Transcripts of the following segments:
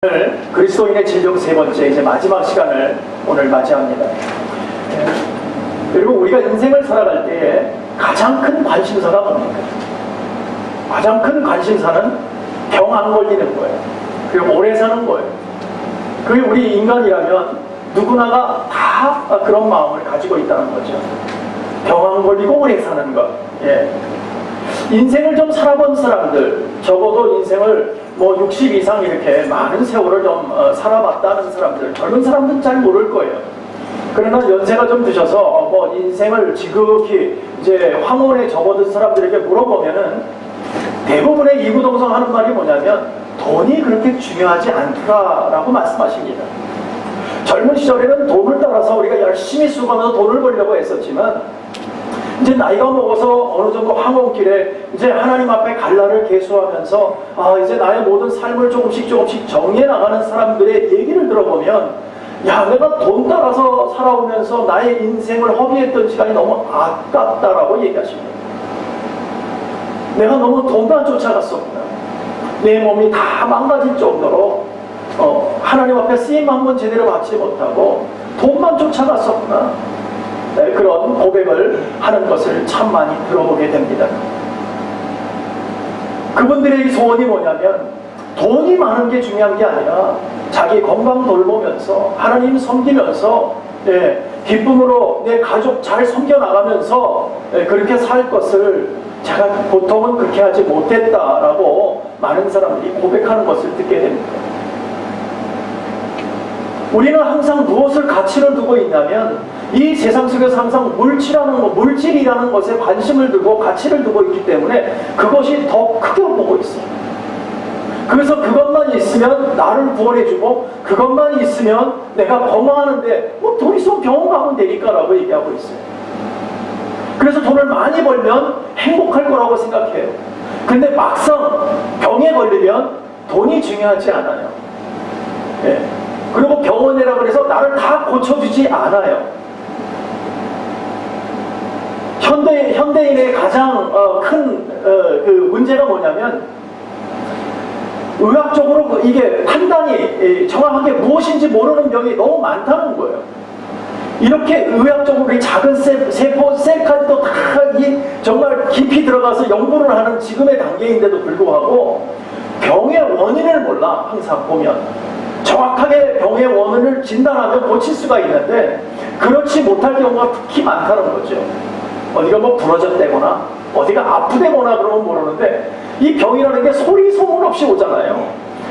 오늘 그리스도인의 진령 세 번째 이제 마지막 시간을 오늘 맞이합니다. 그리고 우리가 인생을 살아갈 때에 가장 큰 관심사가 뭡니까? 가장 큰 관심사는 병 안 걸리는 거예요. 그리고 오래 사는 거예요. 그게 우리 인간이라면 누구나가 다 그런 마음을 가지고 있다는 거죠. 병 안 걸리고 오래 사는 것. 인생을 좀 살아본 사람들, 적어도 인생을 60 이상 이렇게 많은 세월을 좀 살아봤다는 사람들, 젊은 사람들은 잘 모를 거예요. 그러나 연세가 좀 드셔서 인생을 지극히 이제 황홀에 접어든 사람들에게 물어보면은 대부분의 이구동성하는 말이 뭐냐면 돈이 그렇게 중요하지 않더라라고 말씀하십니다. 젊은 시절에는 돈을 따라서 우리가 열심히 수고하면서 돈을 벌려고 했었지만 이제 나이가 먹어서 어느 정도 황혼길에 이제 하나님 앞에 갈라를 계수하면서 이제 나의 모든 삶을 조금씩 정리해 나가는 사람들의 얘기를 들어보면 내가 돈 따라서 살아오면서 나의 인생을 허비했던 시간이 너무 아깝다라고 얘기하십니다. 내가 너무 돈만 쫓아갔었구나. 내 몸이 다 망가질 정도로 하나님 앞에 쓰임 한 번 제대로 받지 못하고 돈만 쫓아갔었구나. 그런 고백을 하는 것을 참 많이 들어보게 됩니다. 그분들의 소원이 뭐냐면 돈이 많은 게 중요한 게 아니라 자기 건강 돌보면서 하나님 섬기면서 기쁨으로 내 가족 잘 섬겨나가면서 그렇게 살 것을 제가 보통은 그렇게 하지 못했다라고 많은 사람들이 고백하는 것을 듣게 됩니다. 우리는 항상 무엇을 가치를 두고 있냐면 이 세상 속에서 항상 물질이라는 것에 관심을 두고 가치를 두고 있기 때문에 그것이 더 크게 보고 있어요. 그래서 그것만 있으면 나를 구원해주고 그것만 있으면 내가 건강하는데 돈 있으면 병원 가면 되니까라고 얘기하고 있어요. 그래서 돈을 많이 벌면 행복할 거라고 생각해요. 근데 막상 병에 걸리면 돈이 중요하지 않아요. 그리고 병원이라 그래서 나를 다 고쳐주지 않아요. 현대인의 가장 큰 그 문제가 뭐냐면 의학적으로 이게 판단이 정확하게 무엇인지 모르는 병이 너무 많다는 거예요. 이렇게 의학적으로 이 작은 세포, 셀까지도 다 정말 깊이 들어가서 연구를 하는 지금의 단계인데도 불구하고 병의 원인을 몰라. 항상 보면 정확하게 병의 원인을 진단하면 고칠 수가 있는데 그렇지 못할 경우가 특히 많다는 거죠. 어디가 부러졌다거나 어디가 아프다거나 그러면 모르는데 이 병이라는 게 소리 소문 없이 오잖아요.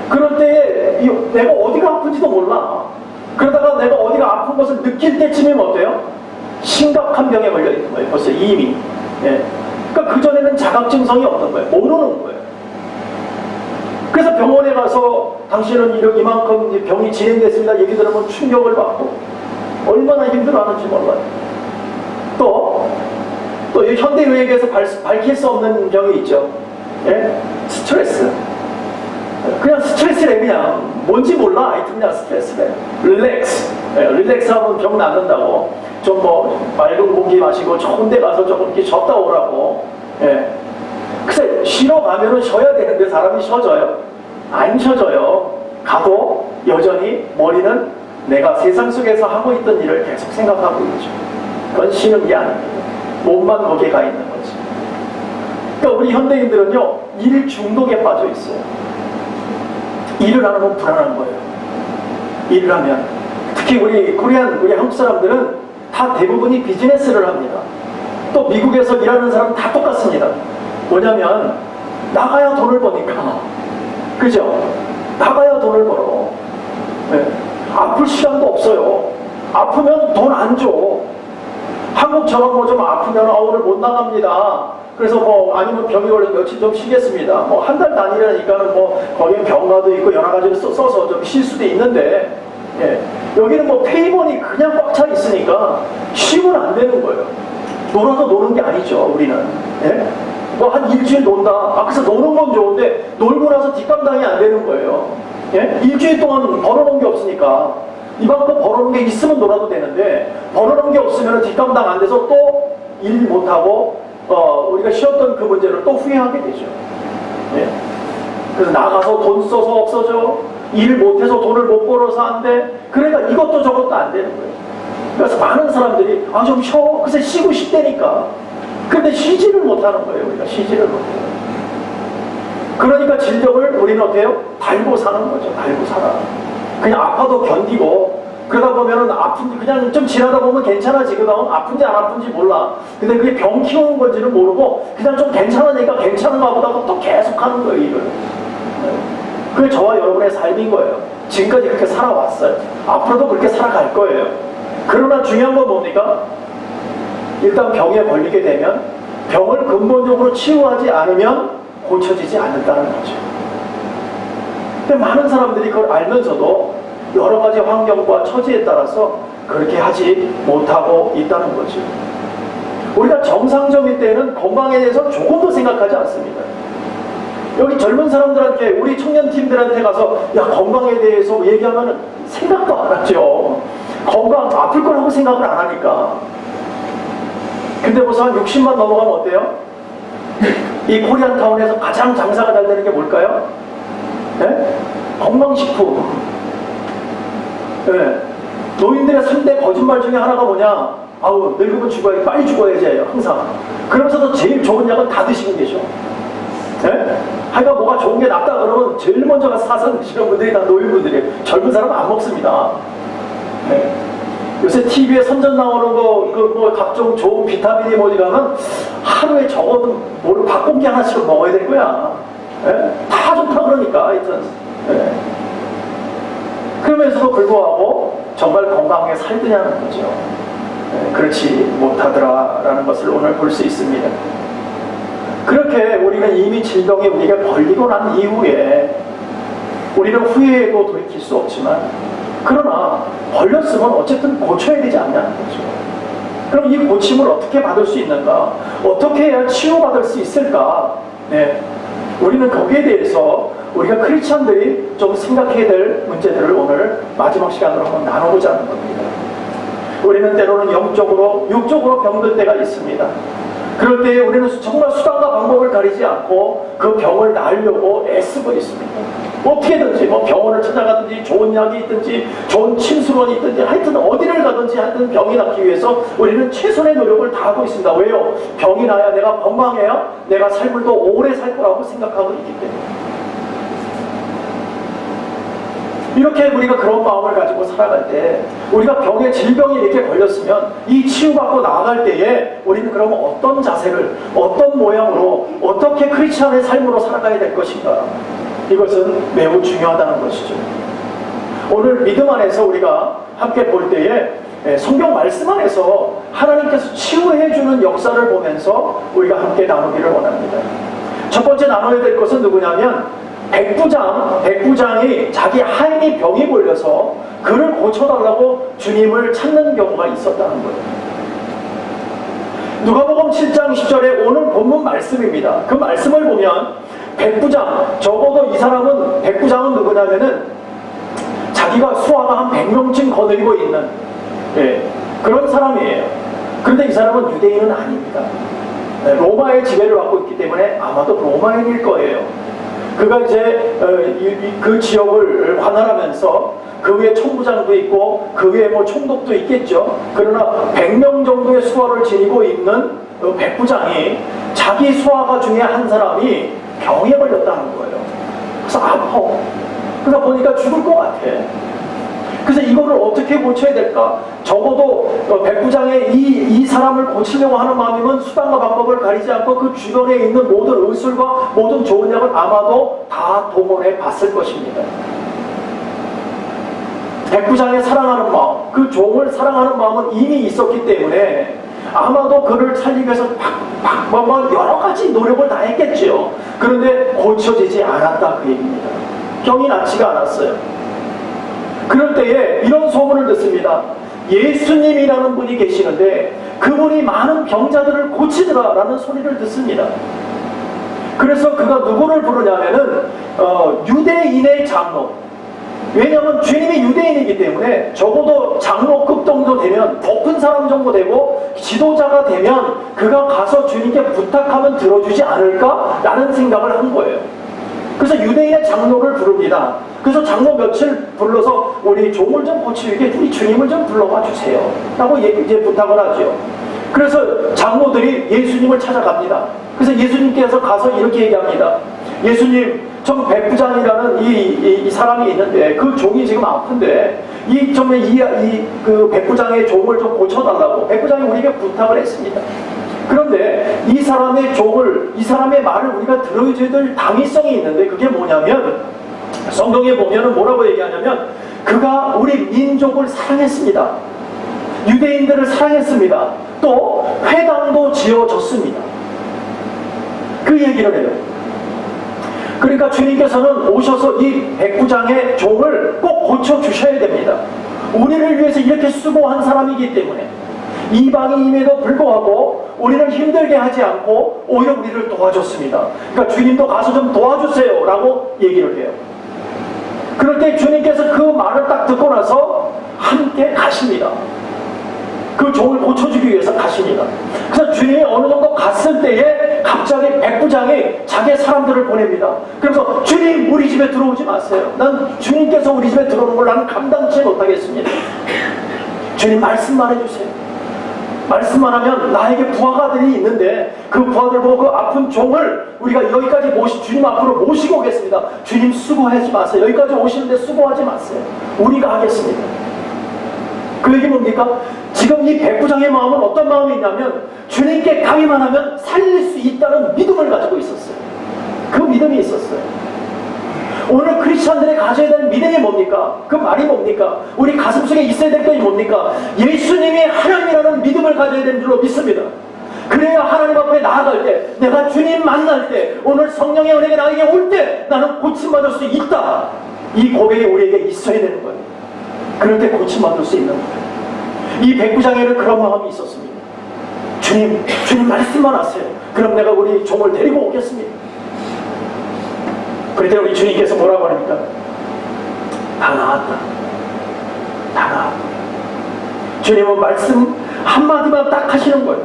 그럴 때에 내가 어디가 아픈지도 몰라. 그러다가 내가 어디가 아픈 것을 느낄 때쯤이면 어때요? 심각한 병에 걸려 있는 거예요. 벌써 이미. 그러니까 그전에는 자각 증상이 없는 거예요. 모르는 거예요. 그래서 병원에 가서 당신은 이만큼 병이 진행됐습니다. 얘기 들으면 충격을 받고 얼마나 힘들어하는지 몰라요. 또 현대의학에서 밝힐 수 없는 병이 있죠. 스트레스. 그냥 스트레스래. 그냥 뭔지 몰라. 하여튼 그냥 스트레스래. 릴렉스 하면 병 낫는다고. 좀 맑은 공기 마시고 좋은 데 가서 조금 이렇게 쉬었다 오라고. 글쎄 쉬러 가면은 쉬어야 되는데 사람이 쉬어져요? 안 쉬어져요. 가도 여전히 머리는 내가 세상 속에서 하고 있던 일을 계속 생각하고 있죠. 그건 쉬는 게 아닙니다. 몸만 거기에 가 있는 거지. 그러니까 우리 현대인들은요 일 중독에 빠져 있어요. 일을 안 하면 불안한 거예요. 일을 하면 특히 우리 한국 사람들은 다 대부분이 비즈니스를 합니다. 또 미국에서 일하는 사람은 다 똑같습니다. 뭐냐면 나가야 돈을 버니까. 그죠? 나가야 돈을 벌어. 아플 시간도 없어요. 아프면 돈 안 줘. 한국처럼 좀 아프면 오늘 못 나갑니다. 그래서 아니면 병이 걸려서 며칠 좀 쉬겠습니다. 한 달 단위라니까는 거기에 병가도 있고 여러 가지를 써서 좀 쉴 수도 있는데 여기는 페이먼이 그냥 꽉 차 있으니까 쉬면 안 되는 거예요. 놀아서 노는 게 아니죠. 우리는. 한 일주일 논다. 그래서 노는 건 좋은데 놀고 나서 뒷감당이 안 되는 거예요. 일주일 동안 벌어놓은 게 없으니까 이만큼 벌어놓은 게 있으면 놀아도 되는데 벌어놓은 게 없으면 뒷감당 안 돼서 또 일 못하고 우리가 쉬었던 그 문제를 또 후회하게 되죠. 그래서 나가서 돈 써서 없어져. 일 못해서 돈을 못 벌어서 안 돼. 그러니까 이것도 저것도 안 되는 거예요. 그래서 많은 사람들이 좀 쉬어. 글쎄 쉬고 싶다니까. 근데 쉬지를 못하는 거예요. 우리가 쉬지를 못해요. 그러니까 질병을 우리는 어때요? 달고 사는 거죠. 달고 살아. 그냥 아파도 견디고 그러다 보면은 아픈지 그냥 좀 지나다 보면 괜찮아지거든. 아픈지 안 아픈지 몰라. 근데 그게 병 키우는 건지는 모르고 그냥 좀 괜찮으니까 괜찮은가 보다 또 계속 하는 거예요, 이걸. 그게 저와 여러분의 삶인 거예요. 지금까지 그렇게 살아왔어요. 앞으로도 그렇게 살아갈 거예요. 그러나 중요한 건 뭡니까? 일단 병에 걸리게 되면 병을 근본적으로 치유하지 않으면 고쳐지지 않는다는 거죠. 근데 많은 사람들이 그걸 알면서도 여러 가지 환경과 처지에 따라서 그렇게 하지 못하고 있다는 거죠. 우리가 정상적일 때는 건강에 대해서 조금도 생각하지 않습니다. 여기 젊은 사람들한테, 우리 청년팀들한테 가서 야 건강에 대해서 얘기하면 생각도 안 하죠. 건강 아플 거라고 생각을 안 하니까. 근데 벌써 한 60만 넘어가면 어때요? 이 코리안타운에서 가장 장사가 잘 되는 게 뭘까요? 네? 건강식품. 네. 노인들의 3대 거짓말 중에 하나가 뭐냐? 아우 늙으면 죽어야 빨리 죽어야지 항상. 그러면서도 제일 좋은 약은 다 드시는 게죠. 네? 하여간 뭐가 좋은 게 낫다 그러면 제일 먼저 가서 사서 드시는 분들이 다 노인분들이에요. 젊은 사람은 안 먹습니다. 네. 요새 TV에 선전 나오는 거, 뭐 각종 좋은 비타민이 뭐지 가면 하루에 적어도 뭘 밥공기 하나씩 먹어야 될 거야. 네? 다 좋다 그러니까 하여튼. 네. 그러면서도 불구하고 정말 건강하게 살드냐는 거죠. 네, 그렇지 못하더라라는 것을 오늘 볼 수 있습니다. 그렇게 우리는 이미 질병에 우리가 걸리고 난 이후에 우리는 후회해도 돌이킬 수 없지만 그러나 걸렸으면 어쨌든 고쳐야 되지 않냐는 거죠. 그럼 이 고침을 어떻게 받을 수 있는가? 어떻게 해야 치유받을 수 있을까? 네, 우리는 거기에 대해서 우리가 크리스찬들이 좀 생각해야 될 문제들을 오늘 마지막 시간으로 한번 나눠보자 하는 겁니다. 우리는 때로는 영적으로, 육적으로 병들 때가 있습니다. 그럴 때 우리는 정말 수단과 방법을 가리지 않고 그 병을 나으려고 애쓰고 있습니다. 어떻게든지 뭐 병원을 찾아가든지 좋은 약이 있든지 좋은 침수원이 있든지 하여튼 어디를 가든지 하여튼 병이 낫기 위해서 우리는 최선의 노력을 다하고 있습니다. 왜요? 병이 나야 내가 건강해야 내가 삶을 더 오래 살 거라고 생각하고 있기 때문에. 이렇게 우리가 그런 마음을 가지고 살아갈 때 우리가 병에 질병이 이렇게 걸렸으면 이 치유받고 나아갈 때에 우리는 그러면 어떤 자세를 어떤 모양으로 어떻게 크리스찬의 삶으로 살아가야 될 것인가, 이것은 매우 중요하다는 것이죠. 오늘 믿음 안에서 우리가 함께 볼 때에 성경 말씀 안에서 하나님께서 치유해주는 역사를 보면서 우리가 함께 나누기를 원합니다. 첫 번째 나눠야 될 것은 누구냐면 백부장이 자기 하인이 병이 걸려서 그를 고쳐달라고 주님을 찾는 경우가 있었다는 거예요. 누가복음 7장 10절에 오늘 본문 말씀입니다. 그 말씀을 보면 백부장, 적어도 이 사람은, 백부장은 누구냐면은 자기가 수하가 한 100명쯤 거느리고 있는 그런 사람이에요. 그런데 이 사람은 유대인은 아닙니다. 로마의 지배를 받고 있기 때문에 아마도 로마인일 거예요. 그가 이제 그 지역을 관할하면서 그 위에 총부장도 있고 그 위에 뭐 총독도 있겠죠. 그러나 100명 정도의 수하를 지니고 있는 백부장이 자기 수하가 중에 한 사람이 병에 걸렸다는 거예요. 그래서 아파. 그러다 보니까 죽을 것 같아. 그래서 이거를 어떻게 고쳐야 될까? 적어도 백부장의 이 사람을 고치려고 하는 마음이면 수단과 방법을 가리지 않고 그 주변에 있는 모든 의술과 모든 좋은 약을 아마도 다 동원해 봤을 것입니다. 백부장의 사랑하는 마음, 그 종을 사랑하는 마음은 이미 있었기 때문에 아마도 그를 살리기 위해서 여러 가지 노력을 다 했겠죠. 그런데 고쳐지지 않았다 그 얘기입니다. 병이 낫지가 않았어요. 그럴 때에 이런 소문을 듣습니다. 예수님이라는 분이 계시는데 그분이 많은 병자들을 고치더라라는 소리를 듣습니다. 그래서 그가 누구를 부르냐면은 유대인의 장로. 왜냐하면 주님이 유대인이기 때문에 적어도 장로급 정도 되면 높은 사람 정도 되고 지도자가 되면 그가 가서 주님께 부탁하면 들어주지 않을까라는 생각을 한 거예요. 그래서 유대인의 장로를 부릅니다. 그래서 장로 며칠 불러서 우리 종을 좀 고치게 우리 주님을 좀 불러와 주세요 라고 이제 부탁을 하죠. 그래서 장로들이 예수님을 찾아갑니다. 그래서 예수님께서 가서 이렇게 얘기합니다. 예수님, 저 백부장이라는 이 사람이 있는데 그 종이 지금 아픈데 그 백부장의 종을 좀 고쳐달라고 백부장이 우리에게 부탁을 했습니다. 그런데 이 사람의 말을 우리가 들어줘야 될 당위성이 있는데 그게 뭐냐면 성경에 보면은 뭐라고 얘기하냐면 그가 우리 민족을 사랑했습니다. 유대인들을 사랑했습니다. 또 회당도 지어줬습니다. 그 얘기를 해요. 그러니까 주님께서는 오셔서 이 백부장의 종을 꼭 고쳐주셔야 됩니다. 우리를 위해서 이렇게 수고한 사람이기 때문에 이방인임에도 불구하고 우리를 힘들게 하지 않고 오히려 우리를 도와줬습니다. 그러니까 주님도 가서 좀 도와주세요 라고 얘기를 해요. 그럴 때 주님께서 그 말을 딱 듣고 나서 함께 가십니다. 그 종을 고쳐주기 위해서 가십니다. 그래서 주님이 어느 정도 갔을 때에 갑자기 백부장이 자기 사람들을 보냅니다. 그래서 주님 우리 집에 들어오지 마세요. 난 주님께서 우리 집에 들어오는 걸 나는 감당치 못하겠습니다. 주님 말씀만 해주세요. 말씀만 하면 나에게 부하가들이 있는데 그 부하들 보고 그 아픈 종을 우리가 여기까지 주님 앞으로 모시고 오겠습니다. 주님 수고하지 마세요. 여기까지 오시는데 수고하지 마세요. 우리가 하겠습니다. 그 얘기 뭡니까? 지금 이 백부장의 마음은 어떤 마음이 있냐면 주님께 가기만 하면 살릴 수 있다는 믿음을 가지고 있었어요. 그 믿음이 있었어요. 오늘 크리스찬들이 가져야 되는 믿음이 뭡니까? 그 말이 뭡니까? 우리 가슴속에 있어야 될 것이 뭡니까? 예수님이 하나님이라는 믿음을 가져야 되는 줄로 믿습니다. 그래야 하나님 앞에 나아갈 때, 내가 주님 만날 때, 오늘 성령의 은혜가 나에게 올 때 나는 고침받을 수 있다. 이 고백이 우리에게 있어야 되는 거예요. 그럴 때 고침받을 수 있는 거예요. 이 백부장에는 그런 마음이 있었습니다. 주님 말씀만 하세요. 그럼 내가 우리 종을 데리고 오겠습니다. 그때 우리 주님께서 뭐라고 합니까? 다 나았다. 다 나았다. 주님은 말씀 한마디만 딱 하시는 거예요.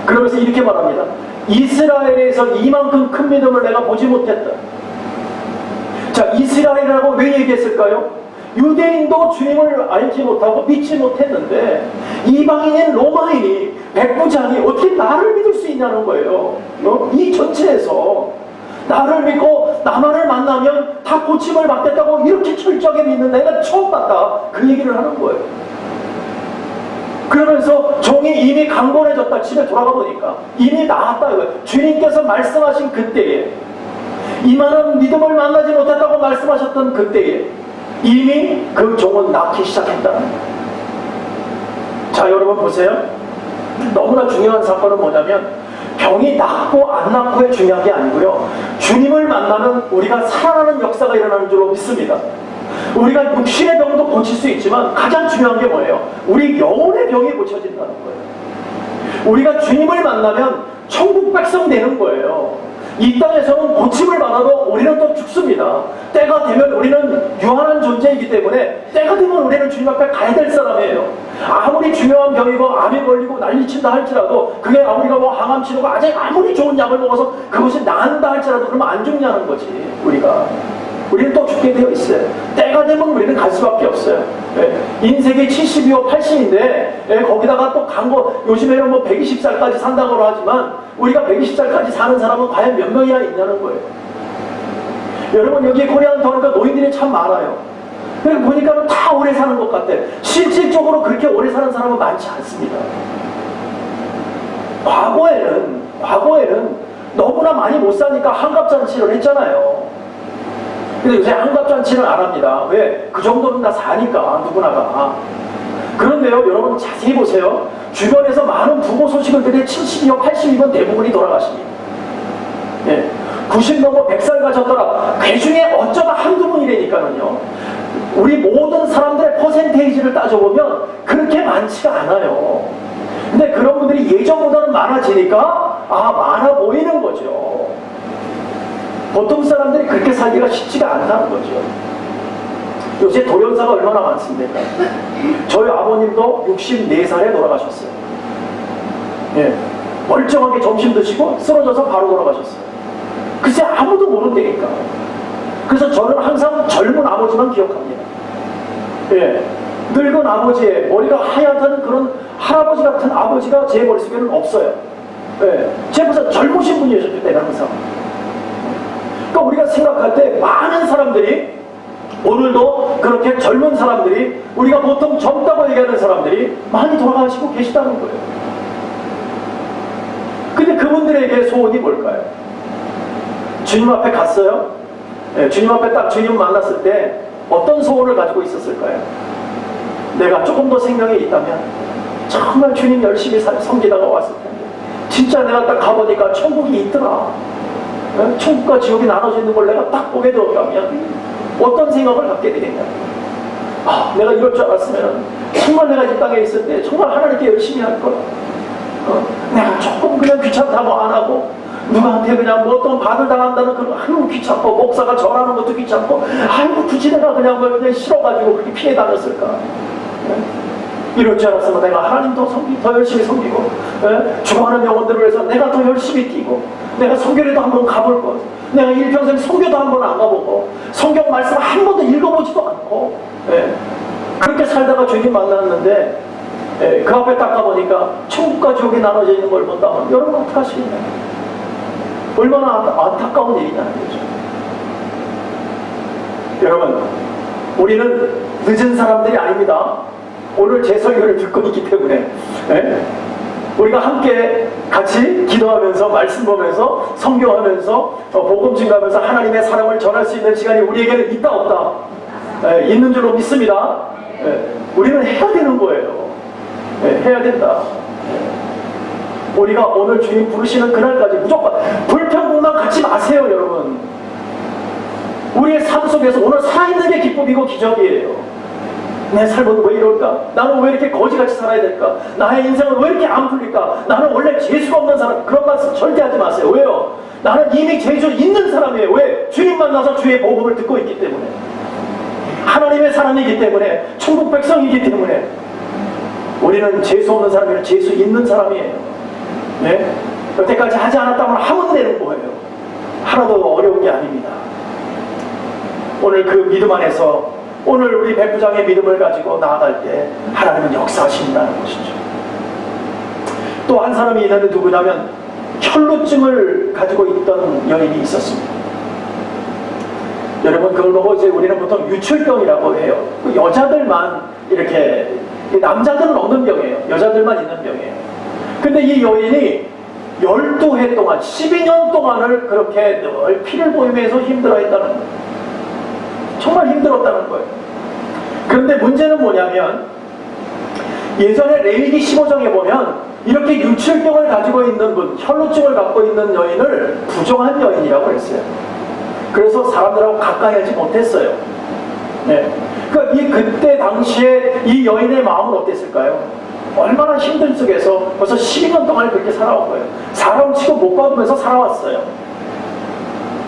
그러면서 이렇게 말합니다. 이스라엘에서 이만큼 큰 믿음을 내가 보지 못했다. 자, 이스라엘이라고 왜 얘기했을까요? 유대인도 주님을 알지 못하고 믿지 못했는데 이방인인 로마인이 백부장이 어떻게 나를 믿을 수 있냐는 거예요. 이 전체에서 나를 믿고 나만을 만나면 다 고침을 받겠다고 이렇게 철저하게 믿는 내가 처음 봤다. 그 얘기를 하는 거예요. 그러면서 종이 이미 강건해졌다. 집에 돌아가 보니까 이미 나았다. 주님께서 말씀하신 그때에 이만한 믿음을 만나지 못했다고 말씀하셨던 그때에 이미 그 종은 낳기 시작했다는 거예요. 자, 여러분 보세요. 너무나 중요한 사건은 뭐냐면 병이 낫고 안 낫고의 중요한 게 아니고요. 주님을 만나면 우리가 살아나는 역사가 일어나는 줄로 믿습니다. 우리가 육신의 병도 고칠 수 있지만 가장 중요한 게 뭐예요? 우리 영혼의 병이 고쳐진다는 거예요. 우리가 주님을 만나면 천국 백성 되는 거예요. 이 땅에서는 고침을 받아도 우리는 또 죽습니다. 때가 되면 우리는 유한한 존재이기 때문에 때가 되면 우리는 주님 앞에 가야 될 사람이에요. 아무리 중요한 병이고 암이 걸리고 난리친다 할지라도 그게 우리가 뭐 항암 치료가 아무리 좋은 약을 먹어서 그것이 나은다 할지라도 그러면 안 죽냐는 거지. 우리는 또 죽게 되어 있어요. 때가 되면 우리는 갈 수밖에 없어요. 인생이 70이고 80인데 거기다가 또 간 거 요즘에는 뭐 120살까지 산다고 하지만 우리가 120살까지 사는 사람은 과연 몇 명이나 있냐는 거예요. 여러분 여기 코리안 타운에 노인들이 참 많아요. 보니까 다 오래 사는 것 같아. 실질적으로 그렇게 오래 사는 사람은 많지 않습니다. 과거에는 너무나 많이 못 사니까 환갑잔치를 했잖아요. 근데 요새 환갑잔치는 안 합니다. 왜? 그 정도는 다 사니까 누구나가. 그런데요 여러분 자세히 보세요. 주변에서 많은 부고 소식을 들에 70이고 80이면 대부분이 돌아가십니다. 90 넘어 100살 가셨더라. 그 중에 어쩌다 한두 분이라니까는요. 우리 모든 사람들의 퍼센테이지를 따져보면 그렇게 많지가 않아요. 근데 그런 분들이 예전보다는 많아지니까 많아 보이는 거죠. 보통 사람들이 그렇게 살기가 쉽지가 않다는 거죠. 요새 돌연사가 얼마나 많습니까? 저희 아버님도 64살에 돌아가셨어요. 멀쩡하게 점심 드시고 쓰러져서 바로 돌아가셨어요. 글쎄 아무도 모른다니까. 그래서 저는 항상 젊은 아버지만 기억합니다. 예, 늙은 아버지의 머리가 하얗던 그런 할아버지 같은 아버지가 제 머릿속에는 없어요. 예, 제 벌써 젊으신 분이셨기 때문에 항상. 그러니까 우리가 생각할 때 많은 사람들이 오늘도 그렇게 젊은 사람들이 우리가 보통 젊다고 얘기하는 사람들이 많이 돌아가시고 계시다는 거예요. 근데 그분들에게 소원이 뭘까요? 주님 앞에 갔어요? 네, 주님 앞에 딱 주님 만났을 때 어떤 소원을 가지고 있었을까요? 내가 조금 더 생명이 있다면 정말 주님 열심히 섬기다가 왔을 텐데 진짜 내가 딱 가보니까 천국이 있더라. 네? 천국과 지옥이 나눠져 있는 걸 내가 딱 보게 되었다면 어떤 생각을 갖게 되겠냐? 아, 내가 이럴 줄 알았으면 정말 내가 이 땅에 있을 때 정말 하나님께 열심히 할 거야. 내가 조금 그냥 귀찮다고 안 하고 누구한테 그냥 뭐 어떤 받을 당한다는 그런 아이고 귀찮고 목사가 절하는 것도 귀찮고 아이고 굳이 내가 그냥 뭐 그냥 싫어가지고 그렇게 피해 다녔을까? 이럴 줄 알았으면 내가 하나님 더 열심히 섬기고 죽어가는 영혼들을 위해서 내가 더 열심히 뛰고 내가 선교회도 한번 가볼 것, 내가 일평생 선교도 한번 안 가보고 성경 말씀 한 번도 읽어보지도 않고 그렇게 살다가 주님 만났는데 그 앞에 딱 가보니까 천국과 지옥이 나눠져 있는 걸 본다면 여러분 어떻게 하시겠나요? 얼마나 안타까운 일이냐는 거죠. 여러분, 우리는 늦은 사람들이 아닙니다. 오늘 제 설교를 듣고 있기 때문에 우리가 함께 같이 기도하면서 말씀 보면서 성경하면서 복음 증거하면서 하나님의 사랑을 전할 수 있는 시간이 우리에게는 있다 없다? 있는 줄로 믿습니다. 우리는 해야 되는 거예요. 해야 된다. 우리가 오늘 주님 부르시는 그날까지 무조건 불평불만 갖지 마세요, 여러분. 우리의 삶 속에서 오늘 살아있는 게 기쁨이고 기적이에요. 내 삶은 왜 이럴까? 나는 왜 이렇게 거지같이 살아야 될까? 나의 인생은 왜 이렇게 안 풀릴까? 나는 원래 재수가 없는 사람. 그런 말씀 절대 하지 마세요. 왜요? 나는 이미 재수 있는 사람이에요. 왜? 주님 만나서 주의 복음을 듣고 있기 때문에, 하나님의 사람이기 때문에, 천국 백성이기 때문에. 우리는 재수 없는 사람이 아니라 재수 있는 사람이에요. 네? 여태까지 하지 않았다면 하면 되는 거예요. 하나도 어려운 게 아닙니다. 오늘 그 믿음 안에서 오늘 우리 백부장의 믿음을 가지고 나아갈 때 하나님은 역사하신다는 것이죠. 또 한 사람이 있는데 누구냐면 혈루증을 가지고 있던 여인이 있었습니다. 여러분, 그걸 보고 이제 우리는 보통 유출병이라고 해요. 여자들만 이렇게, 남자들은 없는 병이에요. 여자들만 있는 병이에요. 근데 이 여인이 12해 동안 12년 동안을 그렇게 늘 피를 보이면서 힘들어했다는 거예요. 정말 힘들었다는 거예요. 그런데 문제는 뭐냐면 예전에 레위기 15장에 보면 이렇게 유출병을 가지고 있는 분, 혈루증을 갖고 있는 여인을 부정한 여인이라고 했어요. 그래서 사람들하고 가까이 하지 못했어요. 네. 그러니까 그때 당시에 이 여인의 마음은 어땠을까요? 얼마나 힘든 속에서 벌써 12년 동안 그렇게 살아온 거예요. 사람 치고 못 받으면서 살아왔어요.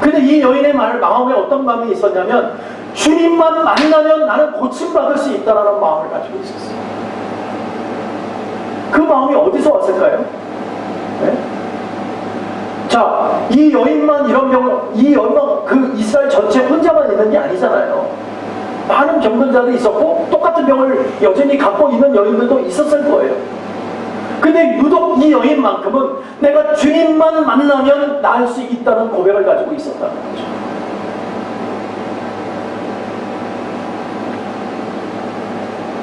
근데 이 여인의 마음에 어떤 마음이 있었냐면 주님만 만나면 나는 고침받을 수 있다는 마음을 가지고 있었어요. 그 마음이 어디서 왔을까요? 네? 자, 이 여인만 이런 병, 이 여인만 그 이스라엘 전체 혼자만 있는 게 아니잖아요. 많은 병든자도 있었고 똑같은 병을 여전히 갖고 있는 여인들도 있었을 거예요. 근데 유독 이 여인만큼은 내가 주님만 만나면 나을 수 있다는 고백을 가지고 있었다는 거죠.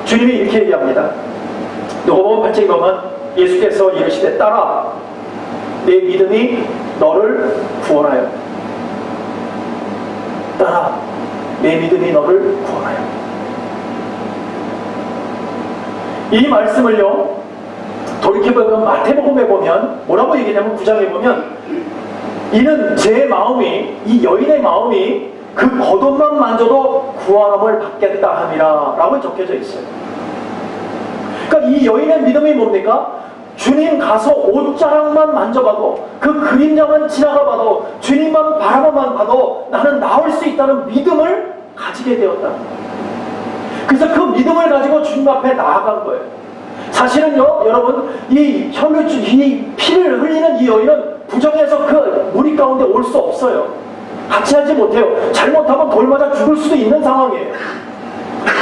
주님이 이렇게 얘기합니다. 누가복음 8장에 보면 예수께서 이르시되 딸아, 내 믿음이 너를 구원하여. 딸아, 내 믿음이 너를 구원하여. 이 말씀을요, 돌이켜보면 마태복음에 보면 뭐라고 얘기하냐면 9장에 보면 이는 제 마음이, 이 여인의 마음이 그 겉옷만 만져도 구원함을 받겠다 함이라 라고 적혀져 있어요. 그러니까 이 여인의 믿음이 뭡니까? 주님 가서 옷자락만 만져봐도, 그 그림자만 지나가봐도, 주님만 바라보만 봐도 나는 나올 수 있다는 믿음을 가지게 되었다는 거예요. 그래서 그 믿음을 가지고 주님 앞에 나아간 거예요. 사실은요, 여러분, 이 피를 흘리는 이 여인은 부정해서 그 무리 가운데 올 수 없어요. 같이 하지 못해요. 잘못하면 돌 맞아 죽을 수도 있는 상황이에요.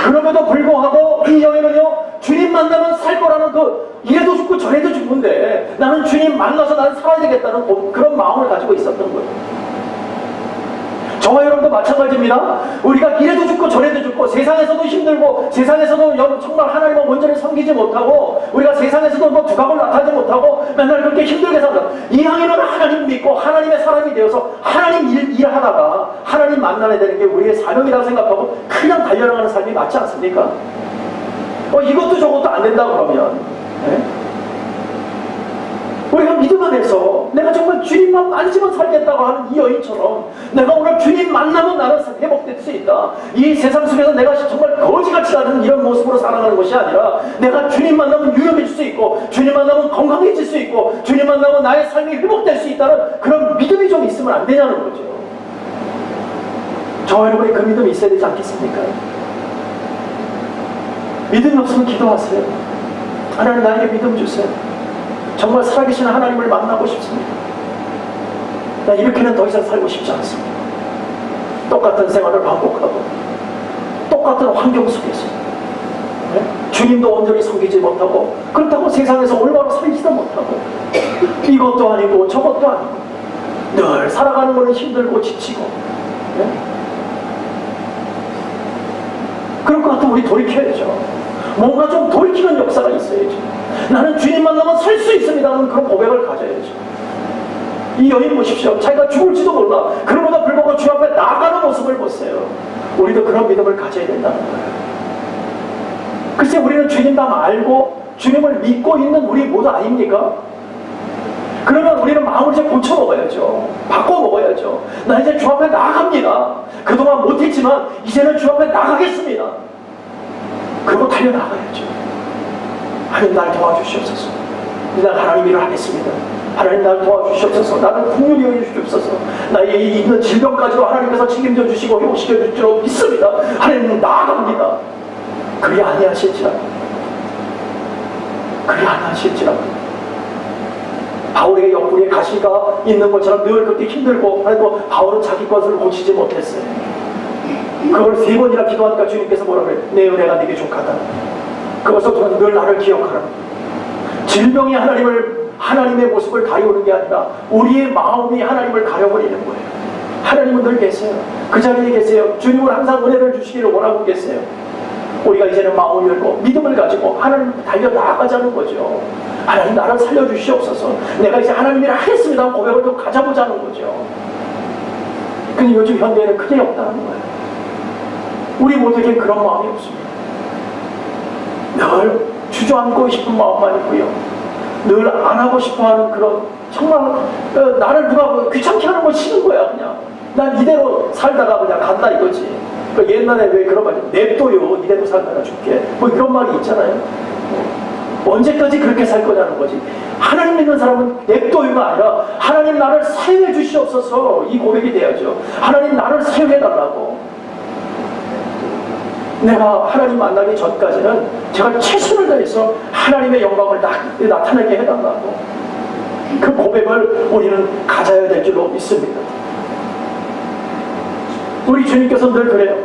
그럼에도 불구하고 이 여인은요, 주님 만나면 살 거라는 이래도 죽고 저래도 죽는데 나는 주님 만나서 나는 살아야 되겠다는 그런 마음을 가지고 있었던 거예요. 저와 여러분도 마찬가지입니다. 우리가 이래도 죽고 저래도 죽고 세상에서도 힘들고 세상에서도 정말 하나님을 온전히 섬기지 못하고 우리가 세상에서도 뭐 두각을 나타내지 못하고 맨날 그렇게 힘들게 살다. 이왕이면 하나님 믿고 하나님의 사람이 되어서 하나님 일하다가 하나님 만나야 되는 게 우리의 사명이라고 생각하고 그냥 달려나가는 삶이 맞지 않습니까? 이것도 저것도 안 된다 그러면 우리가 믿음 안에서 내가 정말 주님만 만지면 살겠다고 하는 이 여인처럼 내가 오늘 주님 만나면 나는 회복될 수 있다. 이 세상 속에서 내가 정말 거지같이 사는 이런 모습으로 살아가는 것이 아니라 내가 주님 만나면 유력해질 수 있고 주님 만나면 건강해질 수 있고 주님 만나면 나의 삶이 회복될 수 있다는 그런 믿음이 좀 있으면 안 되냐는 거죠. 저와 여러분이 그 믿음이 있어야 되지 않겠습니까? 믿음이 없으면 기도하세요. 하나님 나에게 믿음 주세요. 정말 살아계신 하나님을 만나고 싶습니다. 나 이렇게는 더 이상 살고 싶지 않습니다. 똑같은 생활을 반복하고 똑같은 환경 속에서 주님도 온전히 섬기지 못하고 그렇다고 세상에서 올바로 살지도 못하고 이것도 아니고 저것도 아니고 늘 살아가는 것은 힘들고 지치고 그럴 것 같으면 우리 돌이켜야죠. 뭔가 좀 돌이키는 역사가 있어야죠. 나는 주님 만나면 살 수 있습니다는 그런 고백을 가져야죠. 이 여인 보십시오. 자기가 죽을지도 몰라. 그럼에도 불구하고 주 앞에 나가는 모습을 보세요. 우리도 그런 믿음을 가져야 된다는 거예요. 글쎄 우리는 주님 다 알고 주님을 믿고 있는 우리 모두 아닙니까? 그러면 우리는 마음을 이제 고쳐 먹어야죠. 바꿔 먹어야죠. 나 이제 주 앞에 나갑니다. 그동안 못했지만 이제는 주 앞에 나가겠습니다. 그리고 달려나가야죠. 하나님 날 도와주시옵소서. 난 하나님 일을 하겠습니다. 하나님 날 도와주시옵소서. 나를 긍휼히 여겨주시옵소서. 나의 있는 질병까지도 하나님께서 책임져 주시고 회복시켜 줄 줄 믿습니다. 하나님 나아갑니다. 그리 아니하실지라도 바울에게 옆구리에 가시가 있는 것처럼 늘 그렇게 힘들고 하여도 바울은 자기 것을 고치지 못했어요. 그걸 3번이나 기도하니까 주님께서 뭐라 그래요? 내 은혜가 네게 족하다. 그것을 통해 늘 나를 기억하라. 질병이 하나님의 모습을 가려오는 게 아니라 우리의 마음이 하나님을 가려버리는 거예요. 하나님은 늘 계세요. 그 자리에 계세요. 주님은 항상 은혜를 주시기를 원하고 계세요. 우리가 이제는 마음을 열고 믿음을 가지고 하나님 달려나가자는 거죠. 하나님 나를 살려주시옵소서. 내가 이제 하나님 일을 하겠습니다 하는 고백을 좀 가져보자는 거죠. 근데 요즘 현대에는 그게 없다는 거예요. 우리 모두에게 그런 마음이 없습니다. 늘 주저앉고 싶은 마음만 있고요. 늘 안 하고 싶어하는 그런 정말 나를 누가 귀찮게 하는 거 싫은 거야. 그냥 난 이대로 살다가 그냥 간다 이거지. 옛날에 왜 그런 말이 냅둬요. 이대로 살다가 죽게. 뭐 이런 말이 있잖아요. 언제까지 그렇게 살 거냐는 거지. 하나님 믿는 사람은 냅둬요가 아니라 하나님 나를 사용해 주시옵소서. 이 고백이 돼야죠. 하나님 나를 사용해 달라고. 내가 하나님 만나기 전까지는 제가 최선을 다해서 하나님의 영광을 나타내게 해달라고. 그 고백을 우리는 가져야 될 줄로 믿습니다. 우리 주님께서 늘 그래요.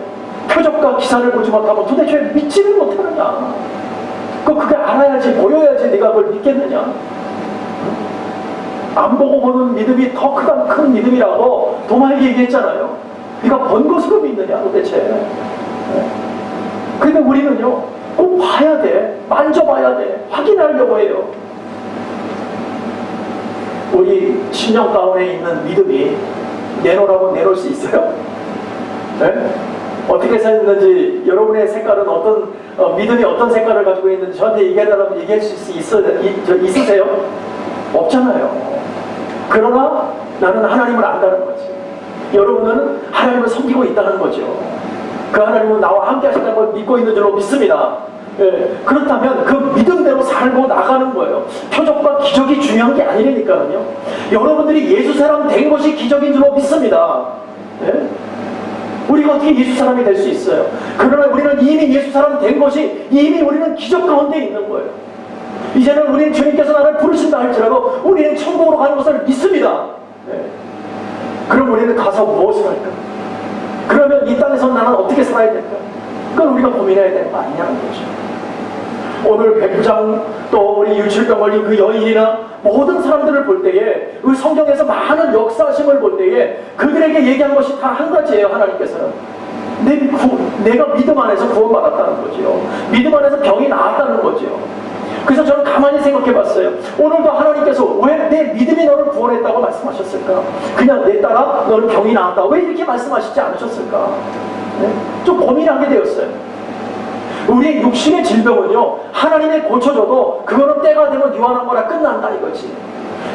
표적과 기사를 보지 못하고 도대체 믿지를 못하느냐. 그게 알아야지 보여야지 네가 그걸 믿겠느냐. 안 보고 보는 믿음이 더 큰 믿음이라고 도마에게 얘기했잖아요. 네가 본 것으로 믿느냐 도대체. 근데 우리는요 꼭 봐야 돼. 만져봐야 돼. 확인하려고 해요. 우리 심령 가운데 있는 믿음이 내놓으라고 내놓을 수 있어요? 네? 어떻게 살았는지 여러분의 색깔은 어떤 믿음이 어떤 색깔을 가지고 있는지 저한테 얘기해달라면 얘기할 수 있으세요? 없잖아요. 그러나 나는 하나님을 안다는 거지. 여러분은 하나님을 섬기고 있다는 거죠. 그 하나님은 나와 함께 하신다는 걸 믿고 있는 줄로 믿습니다. 예, 그렇다면 그 믿음대로 살고 나가는 거예요. 표적과 기적이 중요한 게 아니라니까요. 여러분들이 예수 사람 된 것이 기적인 줄로 믿습니다. 예? 우리가 어떻게 예수 사람이 될 수 있어요? 그러나 우리는 이미 예수 사람 된 것이 이미 우리는 기적 가운데 있는 거예요. 이제는 우리는 주님께서 나를 부르신다 할지라도 우리는 천국으로 가는 것을 믿습니다. 그럼 우리는 가서 무엇을 할까? 그러면 이 땅에서 나는 어떻게 살아야 될까? 그건 우리가 고민해야 되는 거 아니냐는 거죠. 오늘 백부장 또 우리 유출병 걸린 그 여인이나 모든 사람들을 볼 때에 그 성경에서 많은 역사심을 볼 때에 그들에게 얘기한 것이 다 한 가지예요. 하나님께서는 내가 믿음 안에서 구원받았다는 거지요. 믿음 안에서 병이 나았다는 거지요. 그래서 저는 가만히 생각해 봤어요. 오늘도 하나님께서 왜 내 믿음이 너를 구원했다고 말씀하셨을까? 그냥 내 딸아 너는 병이 나았다 왜 이렇게 말씀하시지 않으셨을까? 좀 고민하게 되었어요. 우리의 육신의 질병은요 하나님이 고쳐줘도 그거는 때가 되면 유한한 거라 끝난다 이거지.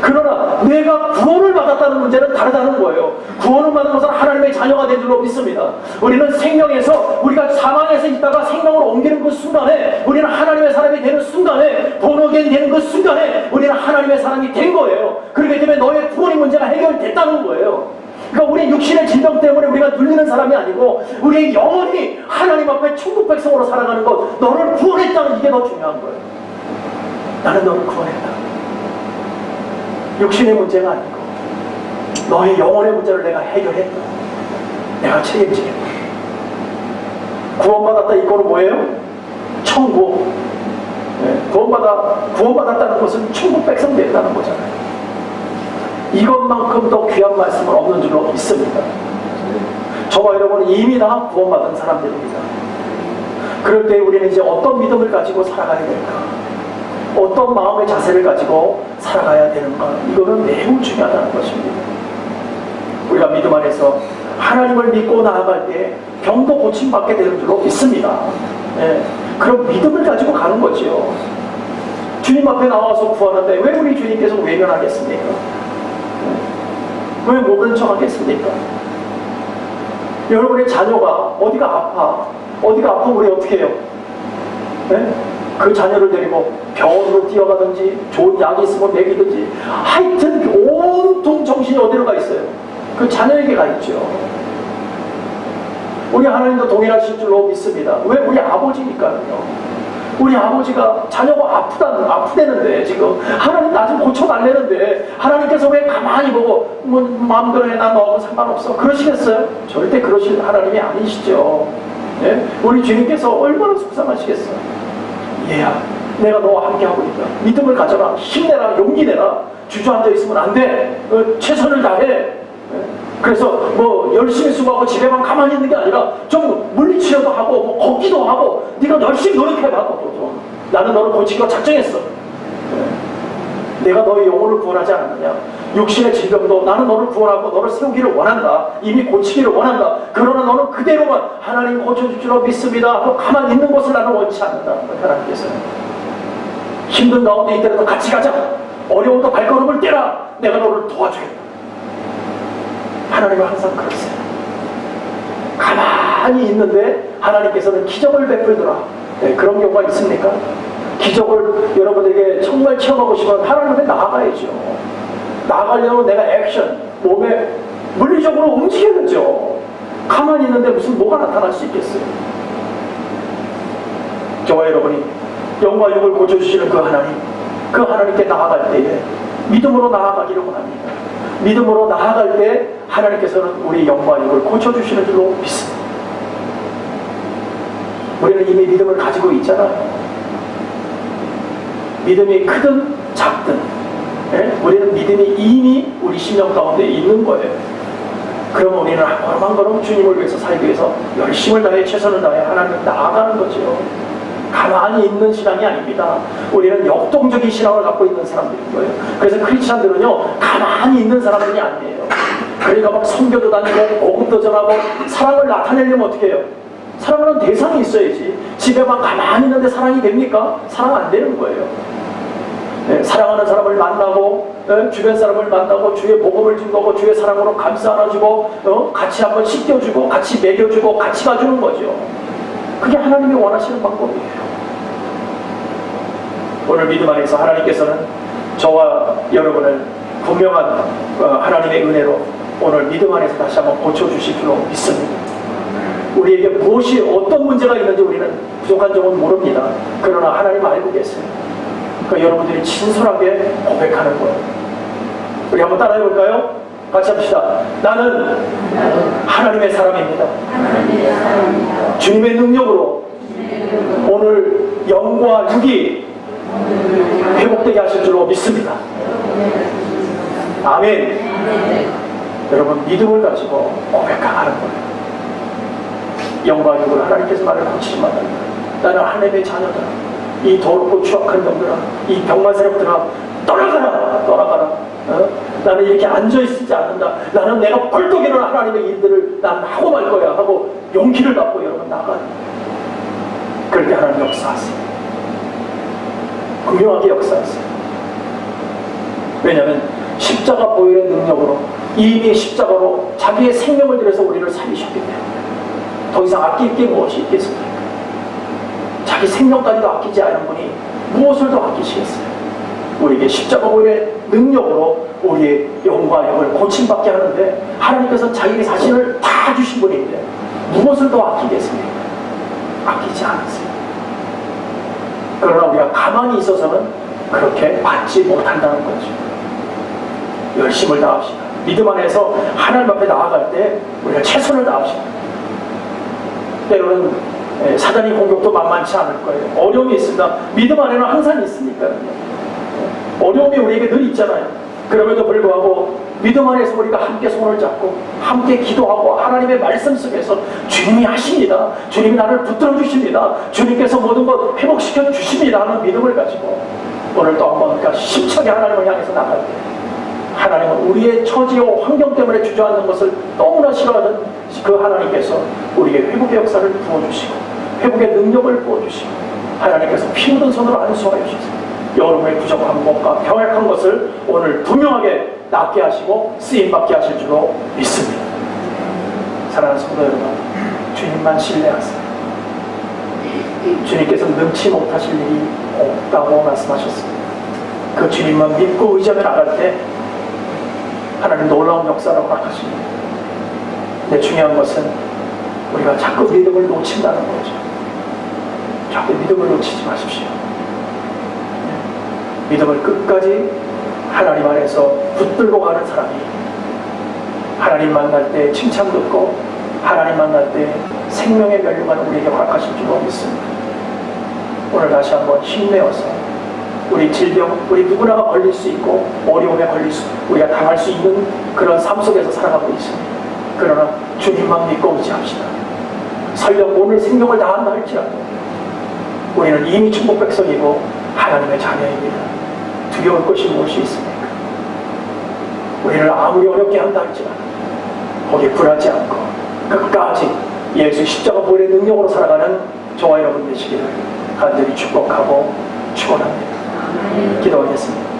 그러나 내가 구원을 받았다는 문제는 다르다는 거예요. 구원을 받은 것은 하나님의 자녀가 된 줄로 믿습니다. 우리는 생명에서 우리가 사망에서 있다가 생명으로 옮기는 그 순간에 우리는 하나님의 사람이 되는 순간에 본어겐 되는 그 순간에 우리는 하나님의 사람이 된 거예요. 그렇기 때문에 너의 구원의 문제가 해결됐다는 거예요. 그러니까 우리 육신의 질병 때문에 우리가 눌리는 사람이 아니고 우리의 영혼이 하나님 앞에 천국 백성으로 살아가는 것, 너를 구원했다는 이게 더 중요한 거예요. 나는 너를 구원했다. 육신의 문제가 아니고 너의 영혼의 문제를 내가 해결했다. 내가 책임지겠다. 구원받았다 이거는 뭐예요? 천국. 구원받았다는 것은 천국 백성 됐다는 거잖아요. 이것만큼 더 귀한 말씀은 없는 줄로 믿습니다. 저와 여러분은 이미 다 구원받은 사람들입니다. 그럴 때 우리는 이제 어떤 믿음을 가지고 살아가야 될까? 어떤 마음의 자세를 가지고 살아가야 되는가? 이거는 매우 중요하다는 것입니다. 우리가 믿음 안에서 하나님을 믿고 나아갈 때 병도 고침받게 되는 줄로 믿습니다. 그럼 믿음을 가지고 가는 거지요. 주님 앞에 나와서 구하는데 왜 우리 주님께서 외면하겠습니까? 왜 모른 척 하겠습니까? 여러분의 자녀가 어디가 아프면 우리 어떻게 해요? 그 자녀를 데리고 병원으로 뛰어가든지 좋은 약이 있으면 먹이든지 하여튼 온통 정신이 어디로 가 있어요? 그 자녀에게 가 있죠. 우리 하나님도 동일하실 줄로 믿습니다. 왜? 우리 아버지니까요. 우리 아버지가 자녀가 아프다는데 지금 하나님 나 좀 고쳐달래는데 하나님께서 왜 가만히 보고 뭐 마음대로 해 나 너하고 상관없어 그러시겠어요? 절대 그러실 하나님이 아니시죠. 우리 주님께서 얼마나 속상하시겠어요. 얘야 내가 너와 함께하고 있다. 믿음을 가져라. 힘내라. 용기 내라. 주저앉아 있으면 안 돼. 최선을 다해. 그래서 뭐 열심히 수고하고 집에만 가만히 있는 게 아니라 좀 물리치료도 하고 뭐 걷기도 하고 네가 열심히 노력해봐. 나는 너를 고치기로 작정했어. 내가 너의 영혼을 구원하지 않았느냐. 육신의 질병도 나는 너를 구원하고 너를 세우기를 원한다. 이미 고치기를 원한다. 그러나 너는 그대로만 하나님 고쳐줄 줄로 믿습니다 하고 가만히 있는 것을 나는 원치 않는다. 하나님께서는 힘든 가운데 있더라도 같이 가자. 어려움도 발걸음을 떼라. 내가 너를 도와주겠다. 하나님은 항상 그러세요. 가만히 있는데 하나님께서는 기적을 베풀더라. 그런 경우가 있습니까? 기적을 여러분에게 정말 체험하고 싶으면 하나님 앞에 나아가야죠. 나아가려면 내가 액션, 몸에 물리적으로 움직여야죠. 가만히 있는데 무슨 뭐가 나타날 수 있겠어요? 저와 여러분이 영과 육을 고쳐주시는 그 하나님께 나아갈 때에 믿음으로 나아가기를 원합니다. 믿음으로 나아갈 때 하나님께서는 우리 영과 육을 고쳐주시는 줄로 믿습니다. 우리는 이미 믿음을 가지고 있잖아요. 믿음이 크든 작든 우리는 믿음이 이미 우리 심령 가운데 있는 거예요. 그러면 우리는 한 걸음 한 걸음 주님을 위해서 살기 위해서 열심을 다해 최선을 다해 하나님을 나아가는 거죠. 가만히 있는 신앙이 아닙니다. 우리는 역동적인 신앙을 갖고 있는 사람들인 거예요. 그래서 크리스찬들은요 가만히 있는 사람들이 아니에요. 그러니까 막 선교도 다니고 복음도 전하고 사랑을 나타내려면 어떻게 해요? 사랑하는 대상이 있어야지. 집에만 가만히 있는데 사랑이 됩니까? 사랑 안 되는 거예요. 사랑하는 사람을 만나고 주변 사람을 만나고 주의 복음을 증거하고 주의 사랑으로 감싸 안아주고 같이 한번 씻겨주고 같이 먹여주고 같이 가주는 거죠. 그게 하나님이 원하시는 방법이에요. 오늘 믿음 안에서 하나님께서는 저와 여러분을 분명한 하나님의 은혜로 오늘 믿음 안에서 다시 한번 고쳐주실 줄로 믿습니다. 우리에게 무엇이 어떤 문제가 있는지 우리는 부족한 점은 모릅니다. 그러나 하나님 알고 계세요. 그러니까 여러분들이 진솔하게 고백하는 거예요. 우리 한번 따라해 볼까요? 같이 합시다. 나는 하나님의 사람입니다. 주님의 능력으로 오늘 영과 육이 회복되게 하실 줄로 믿습니다. 아멘. 여러분, 믿음을 가지고 고백하는 거예요. 영과 육을 하나님께서 나를 고치지 말라. 나는 하나님의 자녀다. 이 더럽고 추악한 놈들아, 이 병만 세력들아, 떠나가라, 떠나가라. 나는 이렇게 앉아있지 않는다. 나는 내가 벌떡 일어나 하나님의 일들을 난 하고 말 거야 하고 용기를 갖고 여러분 나가요. 그럴 때 하나님 역사하세요. 분명하게 역사하세요. 왜냐하면 십자가 보혈의 능력으로 이미 십자가로 자기의 생명을 들여서 우리를 살리셨기 때문에 더 이상 아낄 게 무엇이 있겠습니까? 자기 생명까지도 아끼지 않은 분이 무엇을 더 아끼시겠어요? 우리에게 십자가 보혈의 능력으로 우리의 영과 영을 고침받게 하는데 하나님께서 자기 자신을 다 주신 분인데 무엇을 더 아끼겠습니까? 아끼지 않으세요. 그러나 우리가 가만히 있어서는 그렇게 받지 못한다는 거죠. 열심을 다합시다. 믿음 안에서 하나님 앞에 나아갈 때 우리가 최선을 다합시다. 때로는 사단의 공격도 만만치 않을 거예요. 어려움이 있습니다. 믿음 안에는 항상 있으니까요. 어려움이 우리에게 늘 있잖아요. 그럼에도 불구하고 믿음 안에서 우리가 함께 손을 잡고 함께 기도하고 하나님의 말씀 속에서 주님이 하십니다. 주님이 나를 붙들어 주십니다. 주님께서 모든 것 회복시켜 주십니다 하는 믿음을 가지고 오늘 또 한번 힘차게 하나님을 향해서 나갈 때 하나님은 우리의 처지와 환경 때문에 주저앉는 것을 너무나 싫어하는 그 하나님께서 우리에게 회복의 역사를 부어주시고 회복의 능력을 부어주시고 하나님께서 피 묻은 손으로 안수하여 주시고 여러분의 부족한 것과 병약한 것을 오늘 분명하게 낫게 하시고 쓰임받게 하실 줄로 믿습니다. 사랑하는 성도 여러분, 주님만 신뢰하세요. 주님께서 능치 못하실 일이 없다고 말씀하셨습니다. 그 주님만 믿고 의지하며 나갈 때 하나님 놀라운 역사를 허락하십니다. 근데 중요한 것은 우리가 자꾸 믿음을 놓친다는 거죠. 자꾸 믿음을 놓치지 마십시오. 믿음을 끝까지 하나님 안에서 붙들고 가는 사람이 하나님 만날 때 칭찬 듣고 하나님 만날 때 생명의 멸류관을 우리에게 허락하실 줄로 믿습니다. 오늘 다시 한번 힘내어서 우리 질병, 우리 누구나가 걸릴 수 있고 어려움에 우리가 당할 수 있는 그런 삶 속에서 살아가고 있습니다. 그러나 주님만 믿고 의지합시다. 설령 오늘 생명을 다한다 할지라도 우리는 이미 축복 백성이고 하나님의 자녀입니다. 두려울 것이 무엇이 있습니까? 우리를 아무리 어렵게 한다 할지라도 거기에 굴하지 않고 끝까지 예수 십자가 보혈의 능력으로 살아가는 저와 여러분 되시기를 간절히 축복하고 축원합니다. 기도하겠습니다.